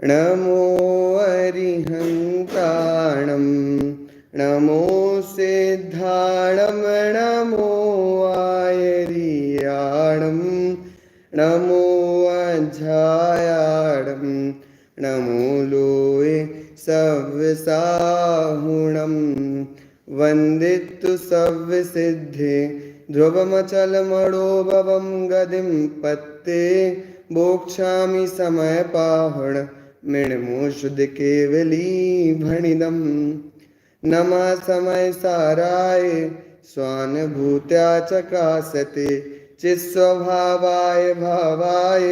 नमो अरिहन्ताणं नमो सिद्धाणं नमो आयर्याणं नमो अज्झायाणं नमो लोये सव्यसाहुणं वन्दितु सव्यसिद्धे ध्रुवमचलमणोभवं गतिं पत्ते मोक्षामि समयपाहुण मृण्मोषुध केवली भणिदं नमः समय साराय स्वानुभूत्या चकासते चित्स्वभावाय भावाय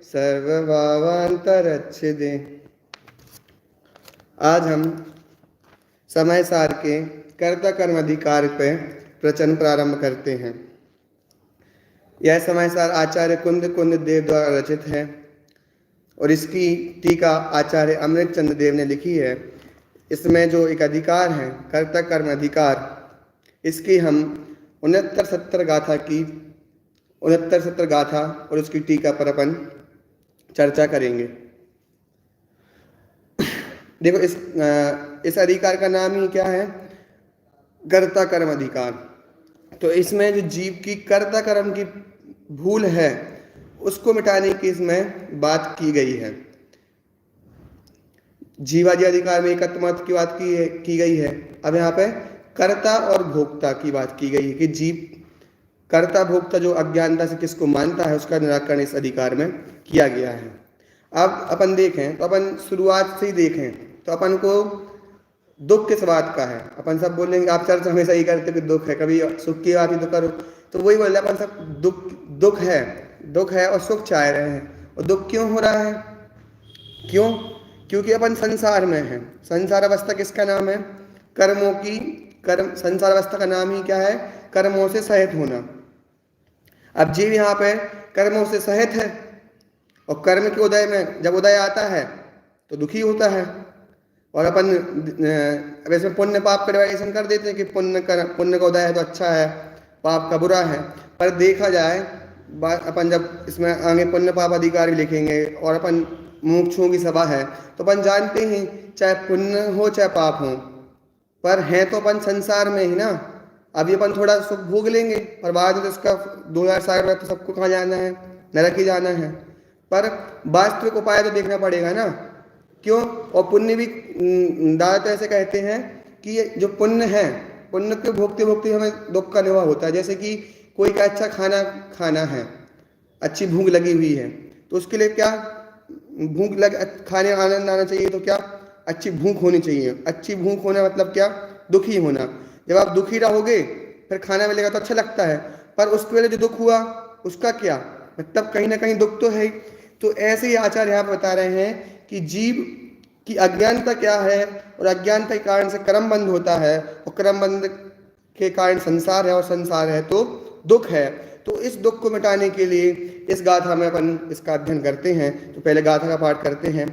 सर्वभावान्तरच्छिदे। आज हम समय सार के कर्ता कर्म अधिकार पे प्रवचन प्रारंभ करते हैं। यह समय सार आचार्य कुंद देव द्वारा रचित है और इसकी टीका आचार्य अमृत चंद्र देव ने लिखी है। इसमें जो एक अधिकार है कर्ता कर्म अधिकार, इसकी हम 69-70 गाथा और उसकी टीका पर अपन चर्चा करेंगे। देखो इस अधिकार का नाम ही क्या है, कर्ता कर्म अधिकार। तो इसमें जो जीव की कर्ता कर्म की भूल है उसको मिटाने की इसमें बात की गई है। जीवादि अधिकार में एकत्वमत की बात की गई है। अब यहाँ पे कर्ता और भोक्ता की बात की गई है कि जीव कर्ता भोक्ता जो अज्ञानता से किसको मानता है उसका निराकरण इस अधिकार में किया गया है। अब अपन देखें तो अपन शुरुआत से ही देखें तो अपन को दुख किस बात का है। अपन सब बोलेंगे, आप चर्चा हमेशा ही करते कि दुख है, कभी सुख की बात ही तो करो। तो वही बोल रहे अपन सब दुख है और सुख चाह रहे हैं। और दुख क्यों हो रहा है? क्यों? क्योंकि अपन संसार में हैं। संसार अवस्था किसका नाम है? संसार अवस्था का नाम ही क्या है? कर्मों से सहित होना। अब जीव यहाँ पे कर्मों से सहित है और कर्म के उदय में जब उदय आता है तो दुखी होता है। और अपन वैसे पुण्य पाप का डिवाइडेशन कर देते हैं कि पुण्य का उदय है तो अच्छा है, पाप का बुरा है। पर देखा जाए अपन जब इसमें आगे पुण्य पाप अधिकार भी लिखेंगे और अपन मुमुक्षुओं की सभा है तो अपन जानते हैं चाहे पुण्य हो चाहे पाप हो, पर हैं तो अपन संसार में ही ना। अभी अपन थोड़ा सुख भोग लेंगे पर बाद में तो इसका 2000 साल में तो सबको कहाँ जाना है? नरक ही जाना है। पर वास्तविक उपाय तो देखना पड़ेगा ना। क्यों? और पुण्य भी दादा ऐसे कहते हैं कि ये जो पुण्य है, पुण्य के भोगते भोगते हमें दुख का अनुभव होता है। जैसे कि कोई का अच्छा खाना है, अच्छी भूख लगी हुई है, तो उसके लिए क्या खाने आनंद आना चाहिए तो क्या अच्छी भूख होनी चाहिए। अच्छी भूख होना मतलब क्या? दुखी होना। जब आप दुखी रहोगे फिर खाना मिलेगा तो अच्छा लगता है, पर उसके वेले जो दुख हुआ उसका क्या मतलब? कहीं ना कहीं दुख तो है। तो ऐसे ही आचार्य यहाँ बता रहे हैं कि जीव की अज्ञानता क्या है और अज्ञानता के कारण से कर्म बंध होता है और कर्म बंध के कारण संसार है और संसार है तो दुख है। तो इस दुख को मिटाने के लिए इस गाथा में अपन इसका अध्ययन करते हैं। तो पहले गाथा का पाठ करते हैं।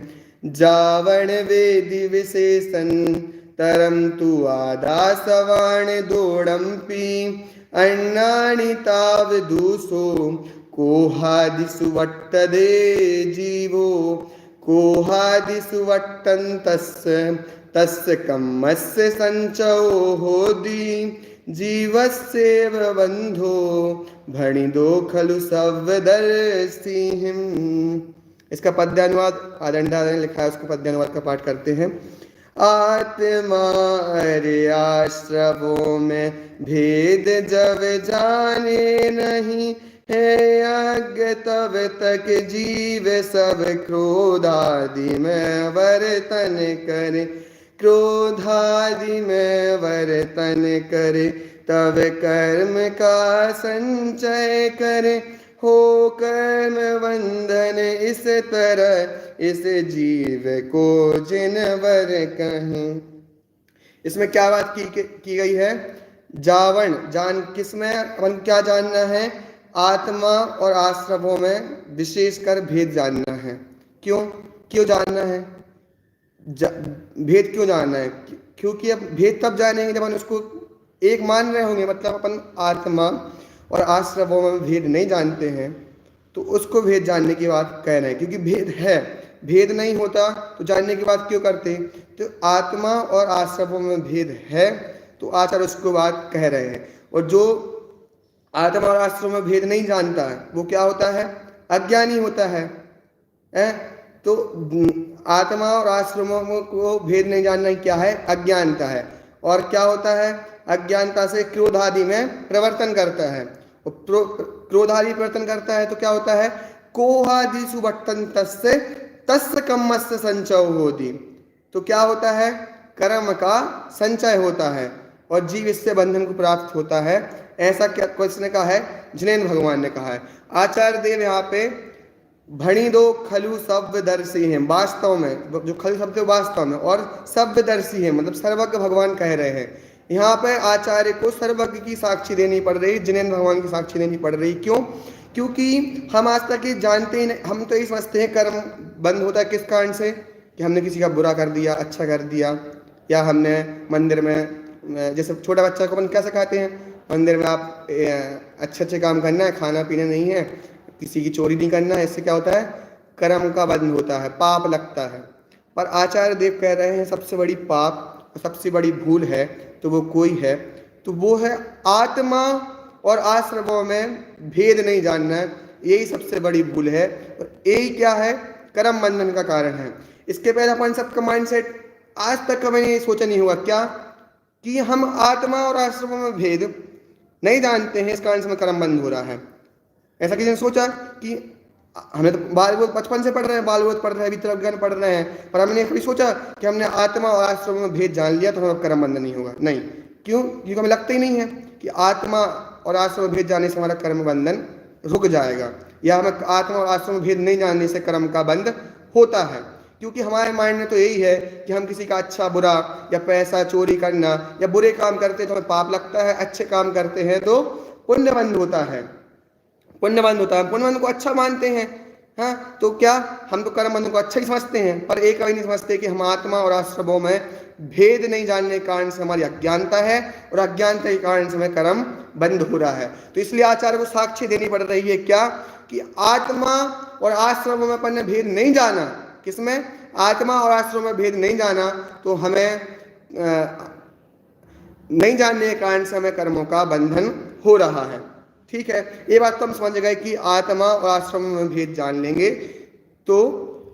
जावण वेदि विशेषण तरम तु आदासवाण दोड़म्पी अन्नानि ताव दूसो कोहादिसु वट्टदे जीवो कोहादिसु तस्य कम्मस्य संचो होदि जीवस्येव बंधो भणिदो खलु सव्यदर्शिहिम्। इसका पद्यानुवाद आदरणीय दादा ने लिखा है, उसको पद्यानुवाद का पाठ करते हैं। आत्मा आश्रवों में भेद जब जाने नहीं है अज्ञ तब तक जीव सब क्रोधादि में वर्तन करे। क्रोधादि में वर्तन करे तब कर्म का संचय करे। हो कर्म बंधन इस तरह इस जीव को जिनवर कहें। इसमें क्या बात की गई है? किसमें अपन क्या जानना है? आत्मा और आश्रमों में विशेषकर भेद जानना है। क्यों जानना है? भेद क्यों जानना है? क्योंकि अब भेद तब जानेंगे जब हम उसको एक मान रहे होंगे। मतलब अपन आत्मा और आश्रमों में भेद नहीं जानते हैं तो उसको भेद जानने की बात कह रहे हैं, क्योंकि भेद है भेद नहीं होता तो जानने की बात क्यों करते? तो आत्मा और आश्रवों में भेद है तो आचार्य उसको बात कह रहे हैं। और जो आत्मा और आश्रव में भेद नहीं जानता है वो क्या होता है? अज्ञानी होता है। तो आत्मा और आश्रमों को भेद नहीं जानना क्या है? अज्ञानता है। और क्या होता है? अज्ञानता से क्रोध आदि में प्रवर्तन करता है। क्रोध आदि प्रवर्तन करता है तो क्या होता है? कोहादिषु वर्तन तस्य तस्य कर्मस्य संचय होति। तो क्या होता है? कर्म का संचय होता है और जीव इससे बंधन को प्राप्त होता है। ऐसा क्या किसने कहा है? जिनेन्द्र भगवान ने कहा है। आचार्य देव यहाँ पे भणी दो खलु सव्यदर्शी हैं, वास्तव में जो खलु शब्द है वास्तव में, और सव्यदर्शी है मतलब सर्वज्ञ भगवान कह रहे हैं। यहाँ पे आचार्य को सर्वज्ञ की साक्षी देनी पड़ रही, जिनेन्द्र भगवान की साक्षी देनी पड़ रही। क्यों? क्योंकि हम आज तक ये जानते ही नहीं, हम तो यही समझते हैं कर्म बंद होता है किस कारण से? कि हमने किसी का बुरा कर दिया, अच्छा कर दिया, या हमने मंदिर में, जैसे छोटा बच्चा को अपन क्या सिखाते हैं, मंदिर में आप अच्छे अच्छे काम करना है, खाना पीना नहीं है, किसी की चोरी नहीं करना है। इससे क्या होता है? कर्म का बंध होता है, पाप लगता है। पर आचार्य देव कह रहे हैं सबसे बड़ी पाप, सबसे बड़ी भूल है तो वो कोई है तो वो है आत्मा और आश्रमों में भेद नहीं जानना। यही सबसे बड़ी भूल है और यही क्या है? कर्म बंधन का कारण है। इसके पहले अपन सबका माइंडसेट आज तक कभी नहीं सोचा नहीं हुआ क्या कि हम आत्मा और आश्रमों में भेद नहीं जानते हैं, इस कारण से हमें कर्म बंध हो रहा है। ऐसा किसी ने सोचा कि हमें तो बाल बोध बचपन से पढ़ रहे हैं, बाल बोध पढ़ रहे हैं, वितरक ज्ञान पढ़ रहे हैं, पर हमने कभी सोचा कि हमने आत्मा और आश्रमों में भेद जान लिया तो हमें कर्म बंधन नहीं होगा? नहीं। क्यों? क्योंकि हमें लगता ही नहीं है कि आत्मा और आश्रम में भेद जानने से हमारा कर्म बंधन रुक जाएगा, या हमें आत्मा और आश्रम में भेद नहीं जानने से कर्म का बंध होता है। क्योंकि हमारे माइंड में तो यही है कि हम किसी का अच्छा बुरा या पैसा चोरी करना या बुरे काम करते हैं तो हमें पाप लगता है, अच्छे काम करते हैं तो पुण्य बंध होता है, पुण्य बंध होता है, पुण्य बंध को अच्छा मानते हैं। हाँ, तो क्या हम तो कर्म बंध को अच्छा ही समझते हैं, पर एक कभी नहीं समझते कि हम आत्मा और आश्रमों में भेद नहीं जानने के कारण से हमारी अज्ञानता है और अज्ञानता के कारण से हमें कर्म बंद हो रहा है। तो इसलिए आचार्य को साक्षी देनी पड़ रही है क्या? कि आत्मा और आश्रमों में अपन ने भेद नहीं जाना। किसमें? आत्मा और आश्रमों में भेद नहीं जाना तो हमें नहीं जानने के कारण से हमें कर्मों का बंधन हो रहा है। ठीक है, ये बात तो हम समझ गए कि आत्मा और आश्रम में भेद जान लेंगे तो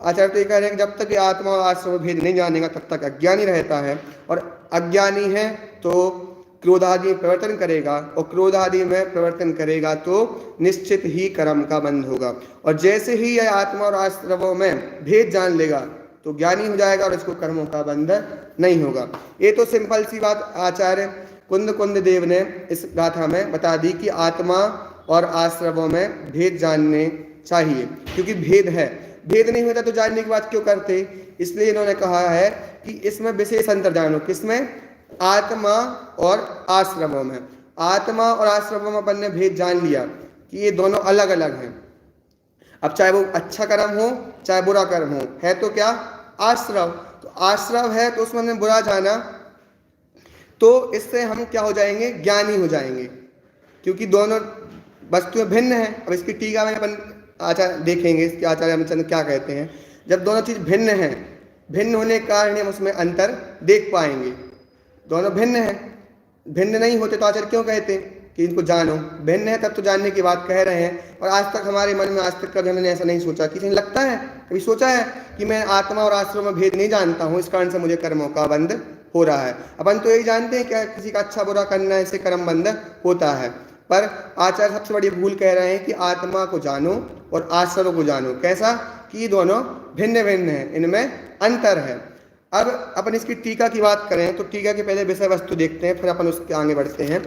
आचार्य तो ये कह रहे हैं कि जब तक ये आत्मा और आश्रम में भेद नहीं जानेगा तब तक अज्ञानी रहता है, और अज्ञानी है तो क्रोधादि में प्रवर्तन करेगा, और क्रोधादि में प्रवर्तन करेगा तो निश्चित ही कर्म का बंध होगा। और जैसे ही यह आत्मा और आश्रमों में भेद जान लेगा तो ज्ञानी हो जाएगा और इसको कर्मों का बंध नहीं होगा। ये तो सिंपल सी बात आचार्य कुंद देव ने इस गाथा में बता दी कि आत्मा और आश्रमों में भेद जानने चाहिए, क्योंकि भेद है, भेद नहीं होता तो जानने की बात क्यों करते? इसलिए इन्होंने कहा है कि इसमें विशेष अंतर जानो। किसमें? आत्मा और आश्रमों में। आत्मा और आश्रमों में अपन ने भेद जान लिया कि ये दोनों अलग अलग हैं। अब चाहे वो अच्छा कर्म हो चाहे बुरा कर्म हो, है तो क्या? आश्रव। तो आश्रव है तो उसमें हमने बुरा जाना तो इससे हम क्या हो जाएंगे? ज्ञानी हो जाएंगे, क्योंकि दोनों वस्तुएं भिन्न हैं। अब इसकी टीका में अपन आचार्य देखेंगे, इसके आचार्य रामचंद्र क्या कहते हैं। जब दोनों चीज भिन्न हैं, भिन्न होने के कारण हम उसमें अंतर देख पाएंगे। दोनों भिन्न हैं, भिन्न नहीं होते तो आचार्य क्यों कहते कि इनको जानो? भिन्न है तब तो जानने की बात कह रहे हैं। और आज तक हमारे मन में आज तक कभी हमने ऐसा नहीं सोचा, किसी ने लगता है कभी सोचा है कि मैं आत्मा और आश्रम में भेद नहीं जानता हूँ, इस कारण से मुझे कर्मों का बंध हो रहा है? अपन तो यही जानते हैं कि किसी का अच्छा बुरा करना है, इससे कर्म बंध होता है। पर आचार्य सबसे बड़ी भूल कह रहे हैं कि आत्मा को जानो और आश्रम को जानो। कैसा? कि दोनों भिन्न भिन्न हैं, इनमें अंतर है। अब अपन इसकी टीका की बात करें तो टीका के पहले विषय वस्तु देखते हैं, फिर अपन उसके आगे बढ़ते हैं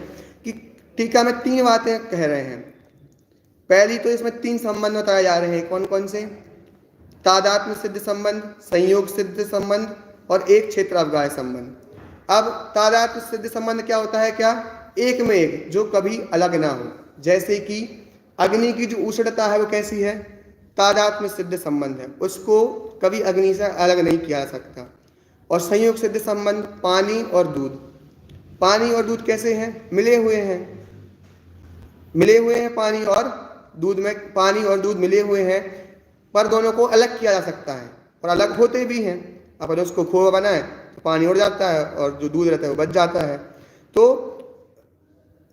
कि टीका में 3 बातें कह रहे हैं। पहली तो इसमें 3 संबंध बताए जा रहे हैं। कौन कौन से? तादात्म्य सिद्ध संबंध, संयोग सिद्ध संबंध और एक क्षेत्र अवगाह्य संबंध। अब तादात्म्य सिद्ध संबंध क्या होता है? क्या? एक में एक, जो कभी अलग ना हो। जैसे कि अग्नि की जो उष्णता है वो कैसी है? तादात्म्य सिद्ध संबंध है, उसको कभी अग्नि से अलग नहीं किया जा सकता। और संयोग सिद्ध संबंध पानी और दूध। पानी और दूध कैसे हैं? मिले हुए हैं, मिले हुए हैं पानी और दूध में, पानी और दूध मिले हुए हैं, पर दोनों को अलग किया जा सकता है। और अलग होते भी हैं। अपन उसको खोआ बनाए तो पानी उड़ जाता है और जो दूध रहता है वो बच जाता है। तो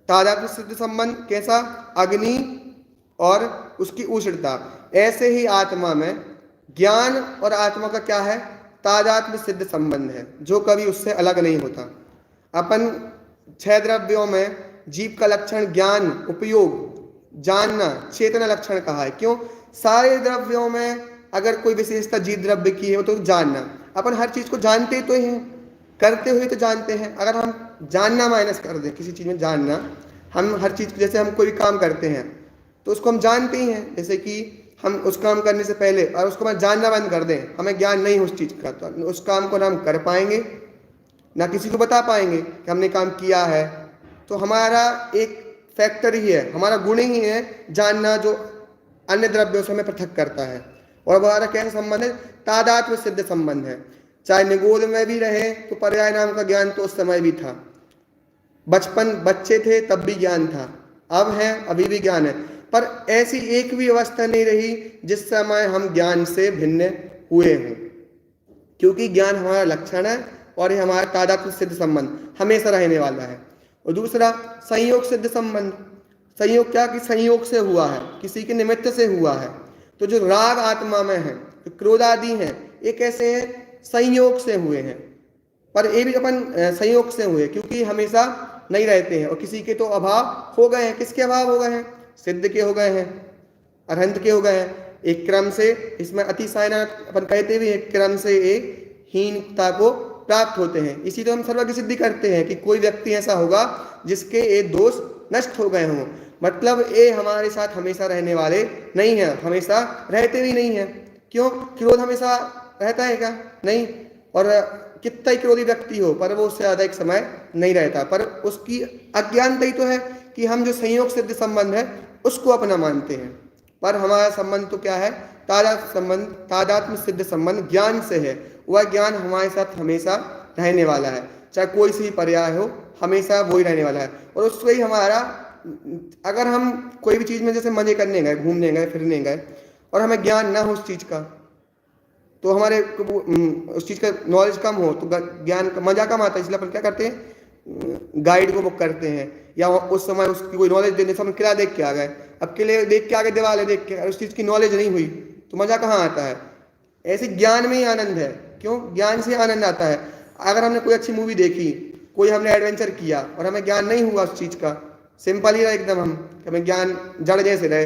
तादात्म्य सिद्ध संबंध कैसा? अग्नि और उसकी उष्णता। ऐसे ही आत्मा में ज्ञान और आत्मा का क्या है? तादात्म्य सिद्ध संबंध है, जो कभी उससे अलग नहीं होता। अपन 6 द्रव्यों में जीव का लक्षण ज्ञान, उपयोग, जानना, चेतना लक्षण कहा है। क्यों? सारे द्रव्यों में अगर कोई विशेषता जीव द्रव्य की है तो जानना। अपन हर चीज को जानते तो हैं, करते हुए तो जानते हैं। अगर हम जानना माइनस कर दें किसी चीज में, जानना, हम हर चीज, जैसे हम कोई काम करते हैं तो उसको हम जानते ही हैं, जैसे कि हम उस काम करने से पहले और उसको हम जानना बंद कर दें, हमें ज्ञान नहीं उस चीज का, तो उस काम को ना हम कर पाएंगे ना किसी को बता पाएंगे कि हमने काम किया है। तो हमारा एक फैक्टर ही है, हमारा गुण ही है जानना, जो अन्य द्रव्यों से हमें पृथक करता है। और हमारा कैसा संबंध है? तादात्म्य सिद्ध संबंध है। चाहे निगोद में भी रहे तो पर्याय नाम का ज्ञान तो उस समय भी था, बच्चे थे तब भी ज्ञान था, अब है, अभी भी ज्ञान है। पर ऐसी एक भी अवस्था नहीं रही जिस समय हम ज्ञान से भिन्न हुए हों, क्योंकि ज्ञान हमारा लक्षण है और ये हमारा तादात्म्य सिद्ध संबंध हमेशा रहने वाला है। और दूसरा संयोग सिद्ध संबंध। संयोग क्या? कि संयोग से हुआ है, किसी के निमित्त से हुआ है। तो जो राग आत्मा में है, जो क्रोध आदि हैं, ये कैसे हैं? संयोग से हुए हैं। पर ये भी अपन संयोग से हुए, क्योंकि हमेशा नहीं रहते हैं और किसी के तो अभाव हो गए हैं। किसके अभाव हो गए हैं? सिद्ध के हो गए हैं, अरहंत के हो गए हैं। एक क्रम से, इसमें अतिशयना अपन कहते भी एक क्रम से एक हीनता को प्राप्त होते हैं। इसी तो हम सर्वज्ञ सिद्धि करते हैं कि कोई व्यक्ति ऐसा होगा जिसके ये दोष नष्ट हो गए हों। मतलब ये हमारे साथ हमेशा रहने वाले नहीं हैं, हमेशा रहते भी नहीं हैं। क्यों? क्रोध हमेशा रहता है क्या? नहीं। और कितना ही क्रोधी व्यक्ति हो पर वो उससे ज्यादा एक समय नहीं रहता, पर उसकी अज्ञानता ही तो है कि हम जो संयोग सिद्ध संबंध है उसको अपना मानते हैं। पर हमारा संबंध तो क्या है? तादात्म्य सिद्ध संबंध ज्ञान से है। वह ज्ञान हमारे साथ हमेशा रहने वाला है, चाहे कोई सी पर्याय हो, हमेशा वही रहने वाला है। और उससे ही हमारा, अगर हम कोई भी चीज में जैसे मजे करने गए, घूमने गए, फिरने गए और हमें ज्ञान ना हो उस चीज का, तो हमारे उस चीज का नॉलेज कम हो तो ज्ञान का मजा कम आता है। इसलिए अपन क्या करते हैं? गाइड को बुक करते हैं, या उस समय उसकी कोई नॉलेज देने से हम किला देख के आ गए, अब किले देख के आ गए, दीवारें देख के, उस चीज की नॉलेज नहीं हुई तो मजा कहाँ आता है? ऐसे ज्ञान में ही आनंद है। क्यों? ज्ञान से आनंद आता है। अगर हमने कोई अच्छी मूवी देखी, कोई हमने एडवेंचर किया और हमें ज्ञान नहीं हुआ उस चीज का, सिंपल ही रहा एकदम, हम हमें ज्ञान जड़ जैसे रहे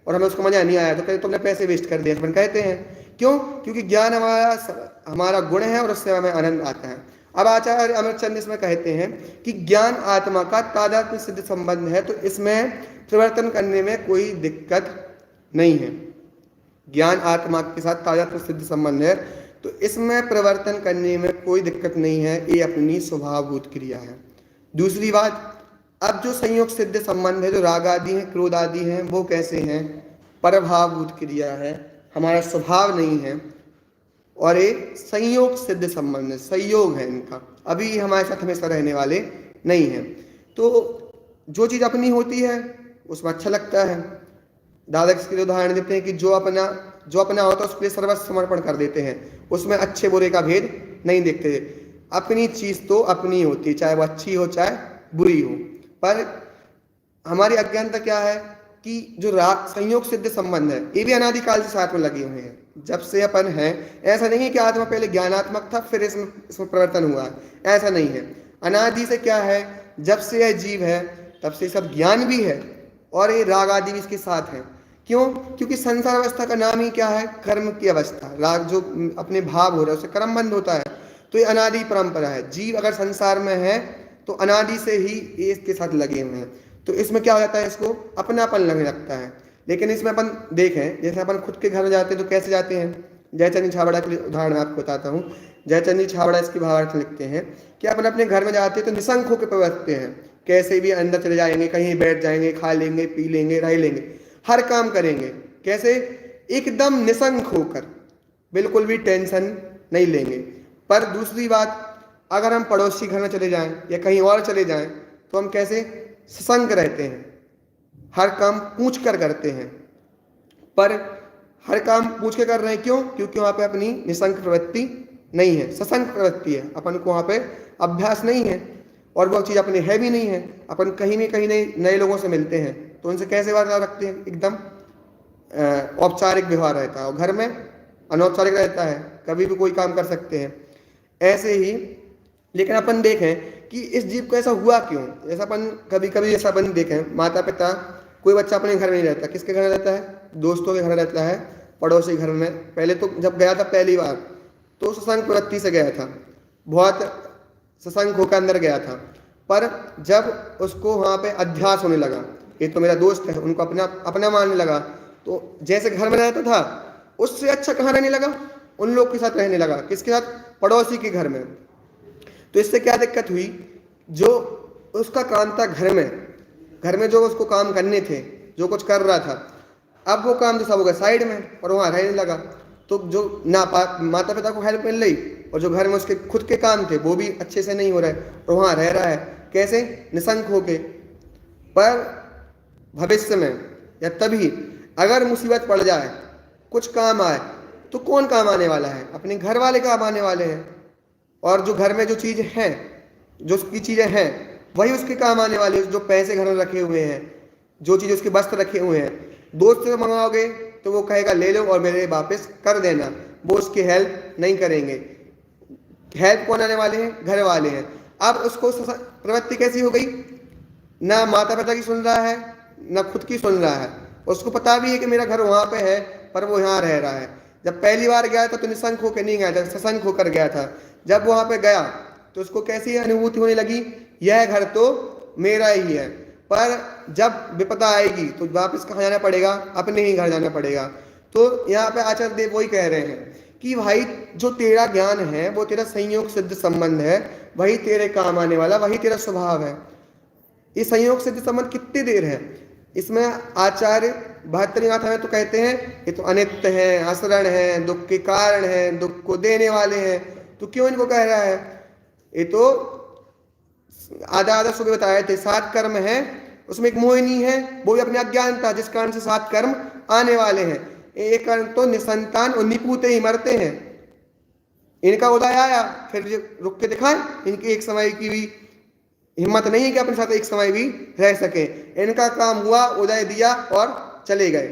और हमें उसको मजा नहीं आया, तो कहते तुमने पैसे वेस्ट कर दिए, अपन कहते हैं। क्यों? क्योंकि ज्ञान हमारा गुण है और उससे हमें आनंद आता है। अब आचार्य अमरचंद इसमें कहते हैं कि ज्ञान आत्मा का तादात्म्य सिद्ध संबंध है, तो इसमें परिवर्तन करने में कोई दिक्कत नहीं है। ज्ञान आत्मा के साथ तादात्म्य सिद्ध संबंध है तो इसमें परिवर्तन करने में कोई दिक्कत नहीं है, ये अपनी स्वभावभूत क्रिया है। दूसरी बात, अब जो संयोग सिद्ध संबंध है, जो राग आदि हैं, क्रोध आदि हैं, वो कैसे हैं? परभावभूत क्रिया है, हमारा स्वभाव नहीं है। और ये संयोग सिद्ध संबंध है, संयोग है इनका, अभी हमारे साथ हमेशा रहने वाले नहीं हैं। तो जो चीज़ अपनी होती है उसमें अच्छा लगता है। दादा इसके लिए उदाहरण देते हैं कि जो अपना होता है उसके लिए सर्वस्व समर्पण कर देते हैं, उसमें अच्छे बुरे का भेद नहीं देखते। अपनी चीज़ तो अपनी होती है, चाहे वो अच्छी हो चाहे बुरी हो। पर हमारी अज्ञानता क्या है कि जो संयोग सिद्ध संबंध है ये भी अनादिकाल से साथ में लगे हुए हैं। जब से अपन हैं, ऐसा नहीं है कि आत्मा पहले ज्ञानात्मक था फिर इसमें परिवर्तन हुआ है, ऐसा नहीं है। अनादि से क्या है, जब से यह जीव है तब से सब ज्ञान भी है और ये राग आदि भी इसके साथ है। क्यों? क्योंकि संसार अवस्था का नाम ही क्या है? कर्म की अवस्था। राग जो अपने भाव हो रहा है उससे कर्म बंद होता है, तो ये अनादि परंपरा है। जीव अगर संसार में है तो अनादि से ही ये इसके साथ लगे हुए हैं, तो इसमें क्या हो जाता है? इसको अपनापन लगने लगता है। लेकिन इसमें अपन देखें, जैसे अपन खुद के घर में जाते हैं तो कैसे जाते हैं? जयचंद छाबड़ा के उदाहरण मैं आपको बताता हूँ। जयचंद छाबड़ा इसकी भावार्थ लिखते हैं कि अपन अपने घर में जाते हैं तो निशंक होकर प्रवर्तते हैं, कैसे भी अंदर चले जाएंगे, कहीं बैठ जाएंगे, खा लेंगे, पी लेंगे, रह लेंगे, हर काम करेंगे। कैसे? एकदम निशंक होकर, बिल्कुल भी टेंशन नहीं लेंगे। पर दूसरी बात, अगर हम पड़ोसी घर में चले जाएं या कहीं और चले जाएं तो हम कैसे? सशंक रहते हैं, हर काम पूछ कर करते हैं। पर हर काम पूछ के कर रहे हैं, क्यों? क्योंकि वहाँ पे अपनी निसंक प्रवृत्ति नहीं है, ससंक प्रवृत्ति है, अपन को वहाँ पे अभ्यास नहीं है और वो चीज़ अपने है भी नहीं है। अपन कहीं नए लोगों से मिलते हैं तो उनसे कैसे वार्तालाप रखते हैं? एकदम औपचारिक व्यवहार रहता है, और घर में अनौपचारिक रहता है, कभी भी कोई काम कर सकते हैं। ऐसे ही लेकिन अपन देखें कि इस जीव को ऐसा हुआ क्यों? ऐसा अपन कभी ऐसा अपन देखें, माता पिता, कोई बच्चा अपने घर में नहीं रहता, किसके घर में रहता है? दोस्तों के घर रहता है, पड़ोसी घर में। पहले तो जब गया था पहली बार तो सत्संग प्रवृत्ति से गया था, बहुत सत्संग होकर अंदर गया था, पर जब उसको वहाँ पे अध्यास होने लगा, ये तो मेरा दोस्त है, उनको अपना मानने लगा, तो जैसे घर में रहता था उससे अच्छा कहाँ रहने लगा? उन लोग के साथ रहने लगा। किसके साथ? पड़ोसी के घर में। तो इससे क्या दिक्कत हुई? जो उसका काम था घर में जो उसको काम करने थे, जो कुछ कर रहा था, अब वो काम तो सब हो गया साइड में और वहाँ रहने लगा। तो जो ना माता पिता को हेल्प मिल रही और जो घर में उसके खुद के काम थे वो भी अच्छे से नहीं हो रहे और वहाँ रह रहा है कैसे? निसंक होके। पर भविष्य में या तभी अगर मुसीबत पड़ जाए, कुछ काम आए, तो कौन काम आने वाला है? अपने घर वाले काम आने वाले हैं। और जो घर में जो चीज़ हैं, जो उसकी चीज़ें हैं, वही उसके काम आने वाली है। जो पैसे घर में रखे हुए हैं, जो चीज़ उसके वस्त्र रखे हुए हैं, दोस्त से मंगवाओगे तो वो कहेगा ले लो और मेरे वापस कर देना, वो उसकी हेल्प नहीं करेंगे। हेल्प कौन आने वाले हैं? घर वाले हैं। अब उसको प्रवृत्ति कैसी हो गई? ना माता पिता की सुन रहा है, ना खुद की सुन रहा है। उसको पता भी है कि मेरा घर वहाँ पे है, पर वो यहाँ रह रहा है। जब पहली बार गया था तो निसंक होकर नहीं गया था, ससंक होकर गया था। जब वहाँ पे गया तो उसको कैसी अनुभूति होने लगी? यह घर तो मेरा ही है, पर जब विपदा आएगी तो वापस कहाँ जाना पड़ेगा? अपने ही घर जाना पड़ेगा। तो यहाँ पे आचार्य देव वही कह रहे हैं कि भाई जो तेरा ज्ञान है वो तेरा संयोग सिद्ध संबंध है, वही तेरे काम आने वाला, वही तेरा स्वभाव है। ये संयोग सिद्ध संबंध कितनी देर है? इसमें आचार्य 72 गाथा में तो कहते हैं ये तो अनित्य है, असरण है, दुख के कारण है, दुख को देने वाले हैं। तो क्यों इनको कह रहा है? ये तो आधा सुबह बताए थे, 7 कर्म है, उसमें एक मोहिनी है, वो भी अपने अज्ञानता, जिस कारण से 7 कर्म आने वाले हैं। एक कर्म तो निसंतान और निपूते ही मरते हैं। इनका उदय आया, फिर रुक के दिखाएं, इनकी एक समय की भी हिम्मत नहीं है कि अपने साथ एक समय भी रह सके। इनका काम हुआ, उदय दिया और चले गए।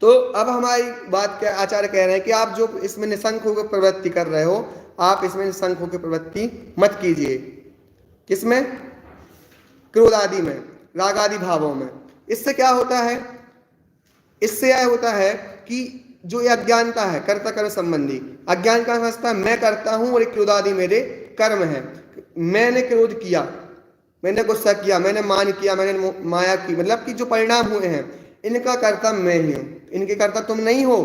तो अब हमारी बात क्या आचार्य कह रहे हैं कि आप जो इसमें निसंक होकर प्रवृत्ति कर रहे हो, आप इसमें निसंक होकर प्रवृत्ति मत कीजिए। किसमें? क्रोध आदि में, राग आदि भावों में। इससे क्या होता है? इससे यह होता है कि जो ये अज्ञानता है, कर्ता कर्म संबंधी अज्ञान का समझता है मैं करता हूं और एक क्रोध आदि मेरे कर्म है। मैंने क्रोध किया, मैंने गुस्सा किया, मैंने मान किया, मैंने माया की, मतलब कि जो परिणाम हुए हैं इनका कर्ता मैं ही हूं, इनके कर्ता तुम नहीं हो।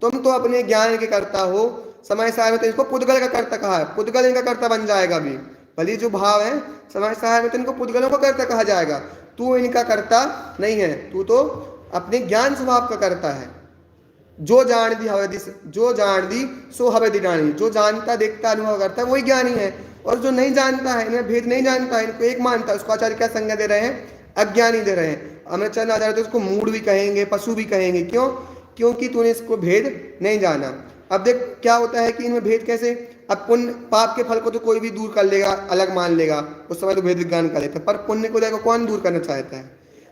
तुम तो अपने ज्ञान के कर्ता हो। समय सार में तो इसको पुद्गल का कर्ता कहा है, पुद्गल इनका कर्ता बन जाएगा भी। भले जो भाव है समय सार में तो इनको पुद्गलों का कर्ता कहा जाएगा। तू इनका कर्ता नहीं है, तू तो अपने ज्ञान स्वभाव का कर्ता है। जो जान दी हवे जो जान दी सो हवे दी जानी, जो जानता देखता अनुभव करता है वही ज्ञानी है। और जो नहीं जानता है, इन्हें भेद नहीं जानता है, इनको एक मानता है, उसको आचार्य क्या संज्ञा दे रहे हैं? अज्ञानी दे रहे हैं। अमृतचंद आचार्य तो उसको मूढ़ भी कहेंगे, पशु भी कहेंगे। क्यों? क्योंकि तूने इसको भेद नहीं जाना। अब देख क्या होता है कि इनमें भेद कैसे? अब पुण्य पाप के फल को तो कोई भी दूर कर लेगा, अलग मान लेगा, उस समय तो भेद विज्ञान कर लेता है, पर पुण्य को देखो कौन दूर करना चाहता है?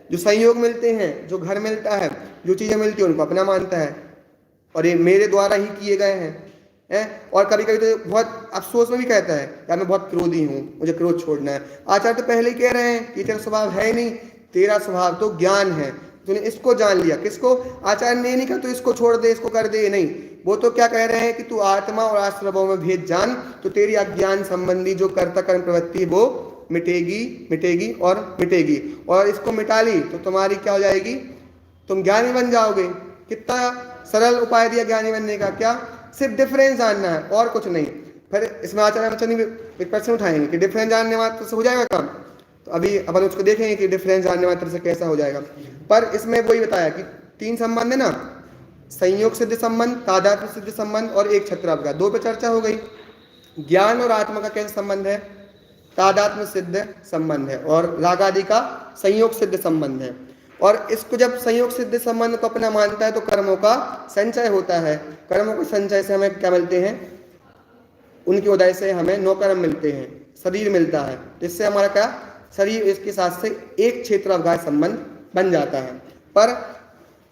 जो संयोग मिलते हैं, जो घर मिलता है, जो चीजें मिलती है, उनको अपना मानता है और ये मेरे द्वारा ही किए गए हैं। और कभी कभी तो बहुत अफसोस में भी कहता है यार मैं बहुत क्रोधी हूँ, मुझे क्रोध छोड़ना है। आचार्य तो पहले ही कह रहे हैं कि तेरा स्वभाव है नहीं, तेरा स्वभाव तो ज्ञान है, तूने इसको जान लिया। किसको? आचार्य ने नहीं कहा तू इसको छोड़ दे, इसको कर दे, नहीं। वो तो क्या कह रहे हैं कि तू आत्मा और आश्रवों में भेद जान, तो तेरी अज्ञान संबंधी जो कर्ता कर्म प्रवृत्ति है वो मिटेगी और मिटेगी। और इसको मिटा ली तो तुम्हारी क्या हो जाएगी? तुम ज्ञानी बन जाओगे। कितना सरल उपाय दिया ज्ञानी बनने का, क्या? सिर्फ डिफरेंस जानना है और कुछ नहीं। फिर इसमें आचार्य एक प्रश्न उठाएंगे कि डिफरेंस जानने मात्र से हो जाएगा काम, तो अभी अपन उसको देखेंगे कि डिफरेंस जानने मात्र से कैसा हो जाएगा। पर इसमें वही बताया कि 3 संबंध है ना, संयोग सिद्ध संबंध, तादात्म्य सिद्ध संबंध और एक छत्राव का। 2 पे चर्चा हो गई। ज्ञान और आत्मा का कैसा संबंध है? तादात्म्य सिद्ध संबंध है, और राग आदि का संयोग सिद्ध संबंध है। और इसको जब संयोग सिद्ध संबंध को अपना मानता है तो कर्मों का संचय होता है। कर्मों के संचय से हमें क्या मिलते हैं? उनके उदय से हमें 9 कर्म मिलते हैं, शरीर मिलता है। इससे हमारा क्या? शरीर इसके साथ से एक क्षेत्र अवगाह संबंध बन जाता है। पर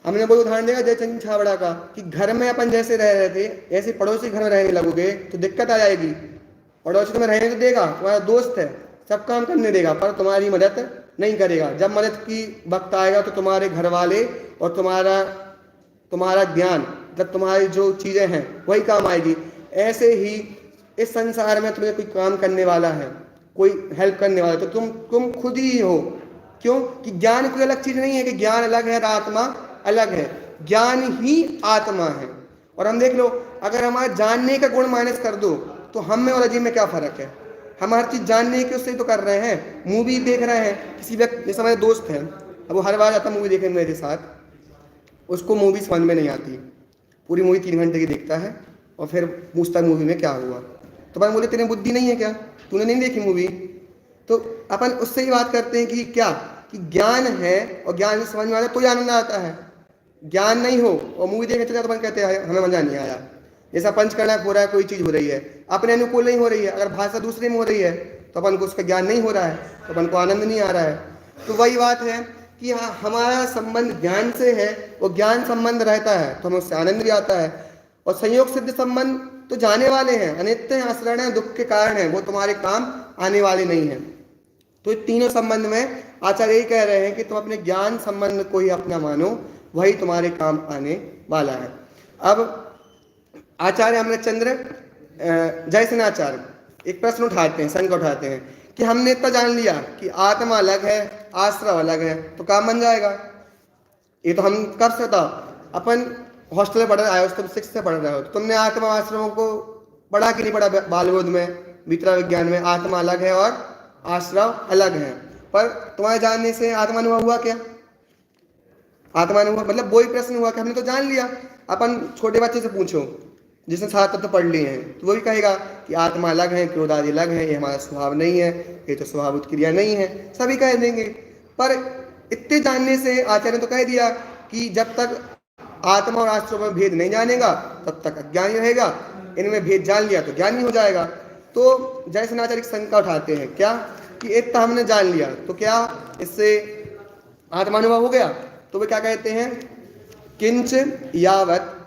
हमने वो उदाहरण देखा जयचंद छाबड़ा का कि घर में अपन जैसे रह रहे थे ऐसे पड़ोसी घर में रहने लगोगे तो दिक्कत आ जाएगी। पड़ोसी तुम्हें रहने तो देगा, तुम्हारा दोस्त है, सब काम करने देगा, पर तुम्हारी मदद नहीं करेगा। जब मदद की वक्त आएगा तो तुम्हारे घर वाले और तुम्हारा ज्ञान, मतलब तुम्हारी जो चीजें हैं वही काम आएगी। ऐसे ही इस संसार में तुम्हें कोई काम करने वाला है, कोई हेल्प करने वाला है, तो तुम खुद ही हो। क्यों? कि ज्ञान कोई अलग चीज नहीं है कि ज्ञान अलग है, आत्मा अलग है। ज्ञान ही आत्मा है। और हम देख लो, अगर हमारा जानने का गुण माइनस कर दो तो हम में और अजीब में क्या फर्क है? हम हर चीज जानने के उससे तो कर रहे हैं। मूवी देख रहे हैं, किसी व्यक्ति, जैसे हमारे दोस्त हैं, अब वो हर बार आता मूवी देखने मेरे साथ, उसको मूवी समझ में नहीं आती, पूरी मूवी 3 घंटे की देखता है और फिर पूछता है मूवी में क्या हुआ। तो अपन बोले तेरे बुद्धि नहीं है क्या, तूने नहीं देखी मूवी? तो अपन उससे ही बात करते हैं कि क्या, कि ज्ञान है और ज्ञान से समझ में आता है तो आनंद आता है। ज्ञान नहीं हो और मूवी देखने चले तो अपन कहते हैं हमें मजा नहीं आया। जैसा पंचकर्णक हो रहा है, कोई चीज हो रही है अपने अनुकूल नहीं हो रही है, अगर भाषा दूसरे में हो रही है तो अपन को उसका ज्ञान नहीं हो रहा है, तो अपन को आनंद नहीं आ रहा है। तो वही बात है कि हाँ, हमारा संबंध ज्ञान से है और ज्ञान संबंध रहता है तो हमें उससे आनंद भी आता है। और संयोग सिद्ध संबंध तो जाने वाले हैं, अनित्य हैं, अशरण हैं, दुख के कारण हैं, वो तुम्हारे काम आने वाले नहीं हैं। तो इन तीनों संबंध में आचार्य यही कह रहे हैं कि तुम अपने ज्ञान संबंध को ही अपना मानो, वही तुम्हारे काम आने वाला है। अब आचार्य अमृतचंद्र जयसेनाचार्य एक प्रश्न उठाते हैं, शंका उठाते हैं कि हमने इतना जान लिया कि आत्मा अलग है, आश्रव अलग है, तो काम बन जाएगा। ये तो हम कर सकता। अपन हॉस्टल में पढ़ रहे आए, तुम 6 से पढ़ रहे हो, तो तुमने आत्मा आश्रमों को पढ़ा कि नहीं पढ़ा? बालबोध में, वितरा विज्ञान में आत्मा अलग है और आश्रव अलग है। पर तुम्हारे जानने से आत्मानुभव हुआ क्या? आत्मानुभव मतलब वही प्रश्न हुआ कि हमने तो जान लिया। अपन छोटे बच्चे से पूछो जिसने 7 तत्व पढ़ लिए हैं, तो वही कहेगा कि आत्मा अलग है, क्रोध आदि अलग है, ये हमारा स्वभाव नहीं है, ये तो स्वभावुत क्रिया नहीं है, सभी कह देंगे। पर इतने जानने से आचार्य ने तो कह दिया कि जब तक आत्मा और आश्रव में भेद नहीं जानेगा तब तक अज्ञानी रहेगा, इनमें भेद जान लिया तो ज्ञानी हो जाएगा। तो जयसेनाचार्य की शंका उठाते हैं क्या कि इतना हमने जान लिया तो क्या इससे आत्मानुभव हो गया? तो वे क्या कहते हैं, किंच यावत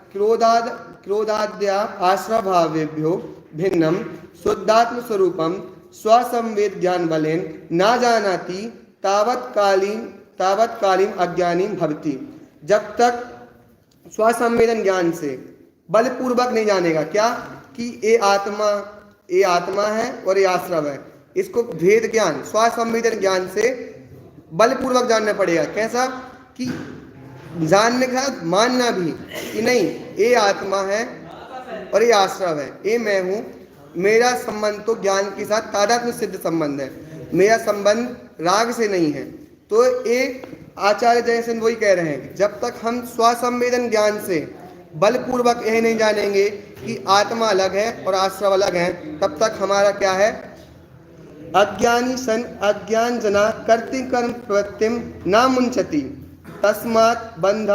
क्रोधाद्या आश्रभावेभ्यो भिन्नम शुद्धात्म स्वरूपम स्वसंवेद ज्ञान बलेन ना जानाति तावत्कालीन अज्ञानी भवति। जब तक स्वसंवेदन ज्ञान से बलपूर्वक नहीं जानेगा क्या कि ये आत्मा है और ये आश्रव है, इसको भेद ज्ञान स्वसंवेदन ज्ञान से बलपूर्वक जानना पड़ेगा। कैसा? कि जानने के साथ मानना भी कि नहीं ये आत्मा है और ये आश्रव है, ये मैं हूँ, मेरा संबंध तो ज्ञान के साथ तादात्म्य सिद्ध संबंध है, मेरा संबंध राग से नहीं है। तो ये आचार्य जयसेन वही कह रहे हैं कि जब तक हम स्वसंवेदन ज्ञान से बलपूर्वक यह नहीं जानेंगे कि आत्मा अलग है और आश्रव अलग है, तब तक हमारा क्या है, अज्ञानी सन अज्ञान जना कर्ति कर्म प्रवृत्तिम ना मुंचति तस्मात् बंध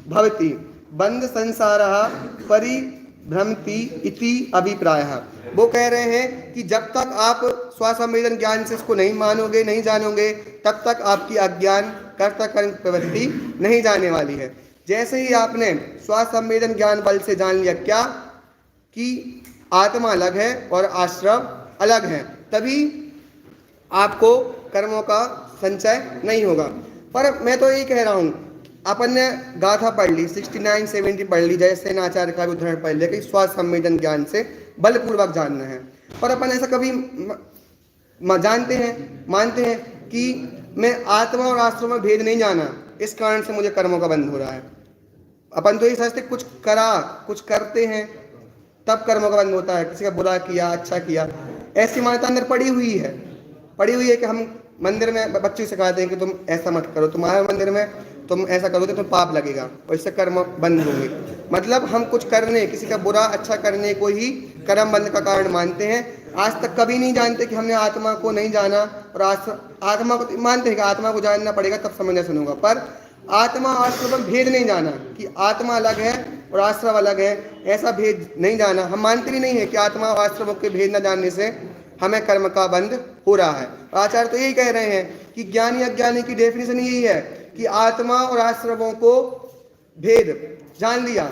भवति बंध संसारः परिभ्रमति इति अभिप्रायः। वो कह रहे हैं कि जब तक आप स्वसंवेदन ज्ञान से इसको नहीं मानोगे, नहीं जानोगे, तब तक आपकी अज्ञान कर्ता कर्म प्रवृत्ति नहीं जाने वाली है। जैसे ही आपने स्वसंवेदन ज्ञान बल से जान लिया क्या कि आत्मा अलग है और आश्रव अलग है, तभी आपको कर्मों का संचय नहीं होगा। पर मैं तो यही कह रहा हूँ, अपन ने गाथा पढ़ ली, 69-70 पढ़ ली, जयसेनाचार्य का भी उदाहरण पढ़ लिया कि स्वसंवेदन ज्ञान से बलपूर्वक जानना है। पर अपन ऐसा कभी जानते हैं, मानते हैं कि मैं आत्मा और आश्रव में भेद नहीं जाना, इस कारण से मुझे कर्मों का बंध हो रहा है। अपन तो ये सोचते कुछ करते हैं तब कर्मों का बंध होता है, किसी का बुरा किया, अच्छा किया, ऐसी मान्यता अंदर पड़ी हुई है कि हम मंदिर में बच्चों से सिखाते हैं कि तुम ऐसा मत करो, तुम्हारे मंदिर में तुम ऐसा करोगे तो पाप लगेगा और इससे कर्म बंद होंगे। मतलब हम कुछ करने, किसी का बुरा अच्छा करने को ही कर्म बंद का कारण मानते हैं। आज तक कभी नहीं जानते कि हमने आत्मा को नहीं जाना, और आत्मा को मानते हैं कि आत्मा को जानना पड़ेगा तब समंजस होगा, पर आत्मा और आश्रव में भेद नहीं जाना कि आत्मा अलग है और आश्रव अलग है, ऐसा भेद नहीं जाना। हम मानते भी नहीं है कि आत्मा और आश्रव के भेद न जानने से हमें कर्म का बंध हो रहा है। आचार्य तो यही कह रहे हैं कि ज्ञानी अज्ञानी की डेफिनेशन यही है कि आत्मा और आश्रवों को भेद जान लिया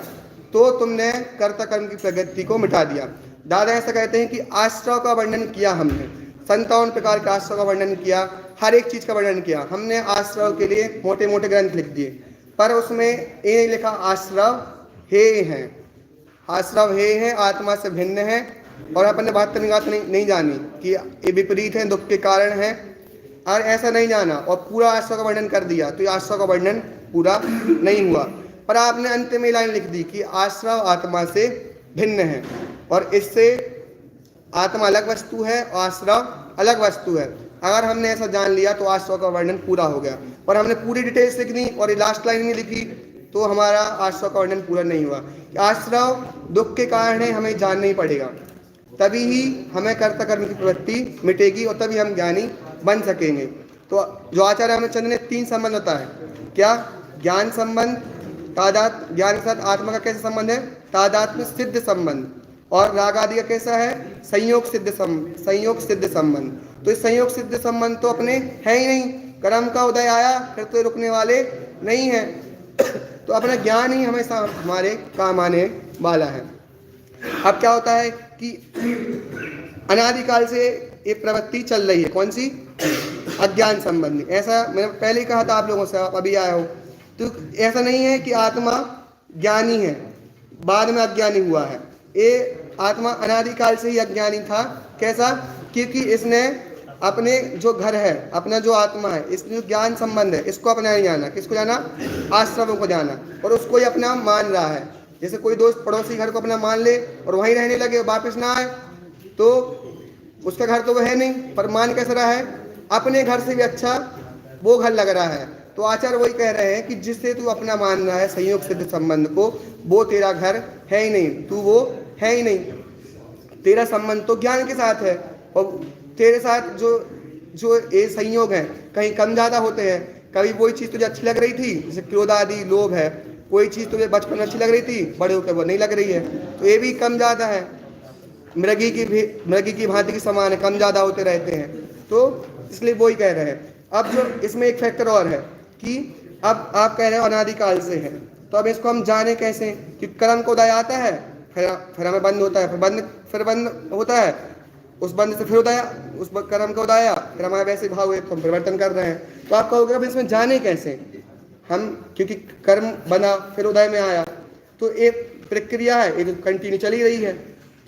तो तुमने कर्ता कर्म की प्रगति को मिटा दिया। दादा ऐसा कहते हैं कि आश्रव का वर्णन किया हमने, 57 प्रकार के आश्रव का वर्णन किया, हर एक चीज का वर्णन किया हमने। आश्रव के लिए मोटे मोटे ग्रंथ लिख दिए, पर उसमें ये लिखा आश्रव हे हैं, आश्रव हे हैं, आत्मा से भिन्न है, और अपन ने बात नहीं जानी कि ये विपरीत है, दुख के कारण है, और ऐसा नहीं जाना और पूरा आश्रव का वर्णन कर दिया तो ये आश्रव का वर्णन पूरा नहीं हुआ। पर आपने अंत में लाइन लिख दी कि आश्रव आत्मा से भिन्न है, और इससे आत्मा अलग वस्तु है और आश्रव अलग वस्तु है। अगर हमने ऐसा जान लिया तो आश्रव का वर्णन पूरा हो गया, और हमने पूरी डिटेल्स लिख दी और ये लास्ट लाइन नहीं लिखी तो हमारा आश्रव का वर्णन पूरा नहीं हुआ। आश्रव दुख के कारण है, हमें जानना ही पड़ेगा, तभी ही हमें कर्ता कर्म की प्रवृत्ति मिटेगी और तभी हम ज्ञानी बन सकेंगे। तो जो आचार्य रामचंद्र ने 3 संबंध होता है, क्या? ज्ञान संबंध, तादात, ज्ञान के साथ आत्मा का कैसा संबंध है? तादात्म्य सिद्ध संबंध, और राग आदि का कैसा है? संयोग सिद्ध संबंध। तो इस संयोग सिद्ध संबंध तो अपने है ही नहीं, कर्म का उदय आया फिर तो रुकने वाले नहीं है। तो अपना ज्ञान ही हमेशा हमारे काम आने वाला है। अब क्या होता है कि अनादिकाल से ये प्रवृत्ति चल रही है, कौन सी? अज्ञान संबंधी। ऐसा मैंने पहले ही कहा था आप लोगों से, आप अभी आए हो, तो ऐसा नहीं है कि आत्मा ज्ञानी है बाद में अज्ञानी हुआ है। ये आत्मा अनादिकाल से ही अज्ञानी था। कैसा? क्योंकि इसने अपने जो घर है, अपना जो आत्मा है, इसमें जो ज्ञान संबंध है, इसको अपना नहीं जाना। किसको जाना? आश्रमों को जाना, और उसको ही अपना मान रहा है। जैसे कोई दोस्त पड़ोसी घर को अपना मान ले और वहीं रहने लगे और वापस ना आए, तो उसका घर तो वो है नहीं, पर मान कैसे रहा है? अपने घर से भी अच्छा वो घर लग रहा है। तो आचार्य वही कह रहे हैं कि जिससे तू अपना मान रहा है संयोग सिद्ध संबंध को, वो तेरा घर है ही नहीं, तू वो है ही नहीं। तेरा संबंध तो ज्ञान के साथ है, और तेरे साथ जो ये संयोग है कहीं कम ज़्यादा होते हैं। कभी वही चीज़ तुझे अच्छी लग रही थी, जैसे क्रोध आदि लोभ है, कोई चीज़ तुझे बचपन में अच्छी लग रही थी, बड़े होकर वो नहीं लग रही है, तो ये भी कम ज़्यादा है। मृगी की भांति के समान है, कम ज़्यादा होते रहते हैं। तो इसलिए वही कह रहे हैं। अब जो इसमें एक फैक्टर और है कि अब आप कह रहे हो अनादिकाल से है, तो अब इसको हम जाने कैसे? कि कर्म को उदय आता है, फिर हमें बंद होता है, फिर बंद होता है, उस बंद से फिर उदय, उस कर्म का उदय आया, फिर हमारे वैसे भाव हुए तो हम परिवर्तन कर रहे हैं। तो आप कहोगे अब इसमें जाने कैसे हम? क्योंकि कर्म बना फिर उदय में आया, तो एक प्रक्रिया है, एक कंटिन्यू चली रही है।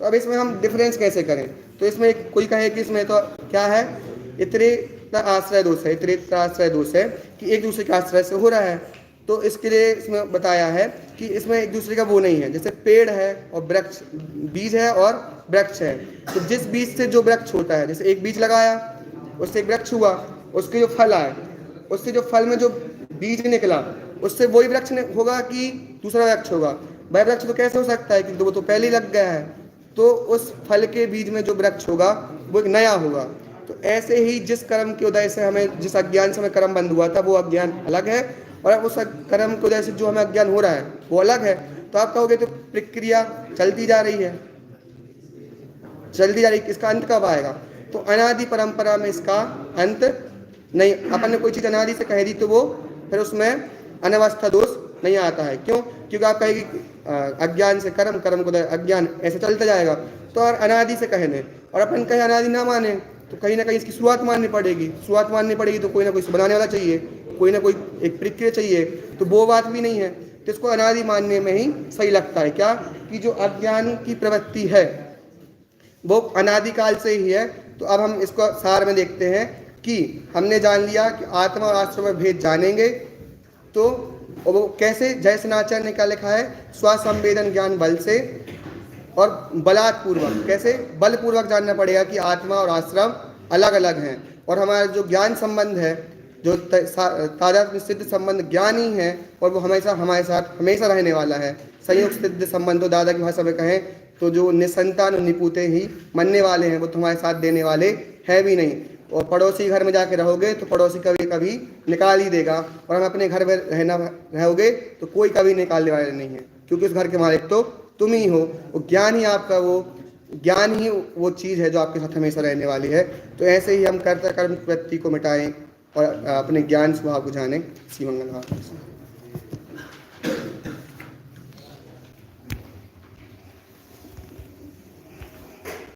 तो अब इसमें हम डिफरेंस कैसे करें? तो इसमें कोई कहे कि इसमें तो क्या है, इतरेतर आश्रय दोष है, इतरेतर आश्रय दोष है कि एक दूसरे के आश्रय से हो रहा है। तो इसके लिए इसमें बताया है कि इसमें एक दूसरे का वो नहीं है। जैसे पेड़ है और वृक्ष, बीज है और वृक्ष है, तो जिस बीज से जो वृक्ष होता है, जैसे एक बीज लगाया उससे एक वृक्ष हुआ, उसके जो फल आए, उससे जो फल में जो बीज निकला, उससे वही वृक्ष होगा कि दूसरा वृक्ष होगा? वह वृक्ष तो कैसे हो सकता है कि वो तो पहले ही लग गया है। तो उस फल के बीज में जो वृक्ष होगा वो एक नया होगा। तो ऐसे ही जिस कर्म के उदय से हमें, जिस अज्ञान से हमें कर्म बंद हुआ था, वो अज्ञान अलग है, और अब उस कर्म के उदय से जो हमें अज्ञान हो रहा है वो अलग है। तो आप कहोगे तो प्रक्रिया चलती जा रही है, इसका अंत कब आएगा? तो अनादि परंपरा में इसका अंत नहीं। अपन ने कोई चीज़ अनादि से कह दी तो वो फिर उसमें अनवस्था दोष नहीं आता है। क्यों? क्योंकि आप कहेगी अज्ञान से कर्म, कर्म को अज्ञान, ऐसे चलता जाएगा। तो और अनादि से कहने और अपन कहे अनादि ना माने, तो कहीं ना कहीं इसकी शुरुआत माननी पड़ेगी। शुरुआत माननी पड़ेगी तो कोई ना कोई बनाने वाला चाहिए, कोई ना कोई एक प्रक्रिया चाहिए। तो वो बात भी नहीं है, तो इसको अनादि मानने में ही सही लगता है। क्या? कि जो अज्ञान की प्रवृत्ति है वो अनादिकाल से ही है। तो अब हम इसको सार में देखते हैं कि हमने जान लिया कि आत्मा और आश्रम में भेद जानेंगे, तो वो कैसे? जयसेनाचार्य ने क्या लिखा है? स्वसंवेदन ज्ञान बल से और बलात्पूर्वक। कैसे? बलपूर्वक जानना पड़ेगा कि आत्मा और आश्रम अलग अलग हैं, और हमारा जो ज्ञान संबंध है, जो तादात्म्य सिद्ध संबंध ज्ञान ही है, और वो हमेशा हमारे साथ हमेशा रहने वाला है। संयोग सिद्ध संबंध, दादा की भाषा में कहें तो जो निसंतान और निपुते ही मनने वाले हैं वो तुम्हारे साथ देने वाले है भी नहीं। और पड़ोसी घर में जाके रहोगे तो पड़ोसी कभी कभी निकाल ही देगा, और हम अपने घर में रहोगे तो कोई कभी निकालने वाले नहीं है, क्योंकि उस घर के मालिक तो तुम ही हो। वो ज्ञान ही आपका ज्ञान ही वो चीज़ है जो आपके साथ हमेशा रहने वाली है। तो ऐसे ही हम कर्ता कर्म वृत्ति को मिटाएं और अपने ज्ञान स्वभाव को जानें। श्री मंगल।